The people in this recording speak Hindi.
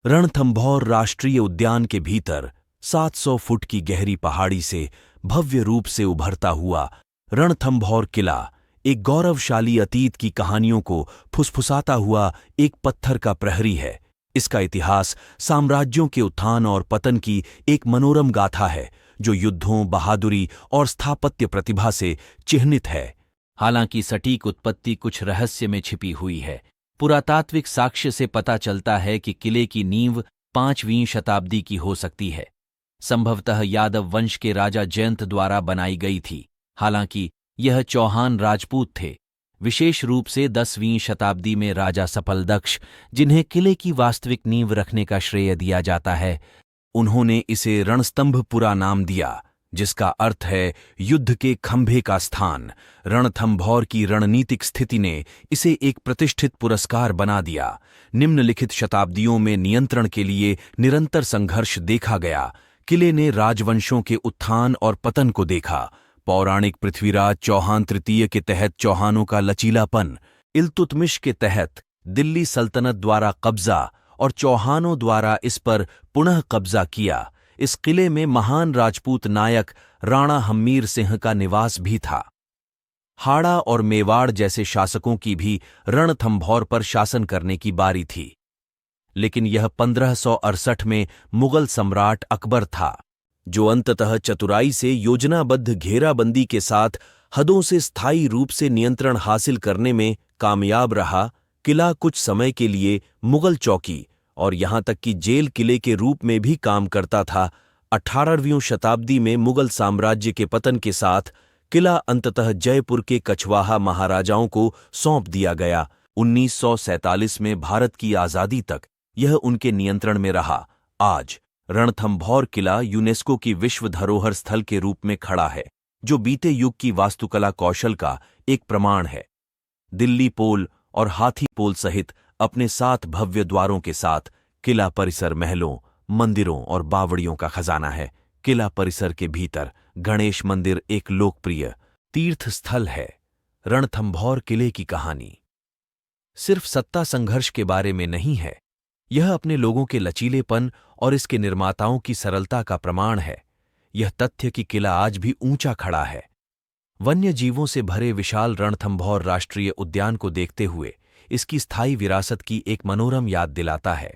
रणथंभौर राष्ट्रीय उद्यान के भीतर 700 फुट की गहरी पहाड़ी से भव्य रूप से उभरता हुआ रणथंभौर किला एक गौरवशाली अतीत की कहानियों को फुसफुसाता हुआ एक पत्थर का प्रहरी है। इसका इतिहास साम्राज्यों के उत्थान और पतन की एक मनोरम गाथा है जो युद्धों, बहादुरी और स्थापत्य प्रतिभा से चिह्नित है। हालांकि सटीक उत्पत्ति कुछ रहस्य में छिपी हुई है। पुरातात्विक साक्ष्य से पता चलता है कि किले की नींव 5वीं शताब्दी की हो सकती है, संभवतः यादव वंश के राजा जयंत द्वारा बनाई गई थी। हालांकि यह चौहान राजपूत थे, विशेष रूप से 10वीं शताब्दी में राजा सफलदक्ष, जिन्हें किले की वास्तविक नींव रखने का श्रेय दिया जाता है। उन्होंने इसे रणस्तंभपुरा नाम दिया, जिसका अर्थ है युद्ध के खंभे का स्थान। रणथंभौर की रणनीतिक स्थिति ने इसे एक प्रतिष्ठित पुरस्कार बना दिया। निम्नलिखित शताब्दियों में नियंत्रण के लिए निरंतर संघर्ष देखा गया। किले ने राजवंशों के उत्थान और पतन को देखा। पौराणिक पृथ्वीराज चौहान तृतीय के तहत चौहानों का लचीलापन, इल्तुतमिश के तहत दिल्ली सल्तनत द्वारा कब्जा और चौहानों द्वारा इस पर पुनः कब्जा किया। इस किले में महान राजपूत नायक राणा हम्मीर सिंह का निवास भी था। हाड़ा और मेवाड़ जैसे शासकों की भी रणथंभौर पर शासन करने की बारी थी, लेकिन यह 1568 में मुगल सम्राट अकबर था, जो अंततः चतुराई से योजनाबद्ध घेराबंदी के साथ हदों से स्थायी रूप से नियंत्रण हासिल करने में कामयाब रहा। किला कुछ समय के लिए मुगल चौकी और यहां तक कि जेल किले के रूप में भी काम करता था। 18वीं शताब्दी में मुगल साम्राज्य के पतन के साथ किला अंततः जयपुर के कछवाहा महाराजाओं को सौंप दिया गया। 1947 में भारत की आजादी तक यह उनके नियंत्रण में रहा। आज रणथंभौर किला यूनेस्को की विश्व धरोहर स्थल के रूप में खड़ा है, जो बीते युग की वास्तुकला कौशल का एक प्रमाण है। दिल्ली पोल और हाथी पोल सहित अपने 7 भव्य द्वारों के साथ किला परिसर महलों, मंदिरों और बावड़ियों का खजाना है। किला परिसर के भीतर गणेश मंदिर एक लोकप्रिय तीर्थ स्थल है। रणथंभौर किले की कहानी सिर्फ सत्ता संघर्ष के बारे में नहीं है, यह अपने लोगों के लचीलेपन और इसके निर्माताओं की सरलता का प्रमाण है। यह तथ्य कि किला आज भी ऊंचा खड़ा है, वन्य जीवों से भरे विशाल रणथंभौर राष्ट्रीय उद्यान को देखते हुए इसकी स्थायी विरासत की एक मनोरम याद दिलाता है।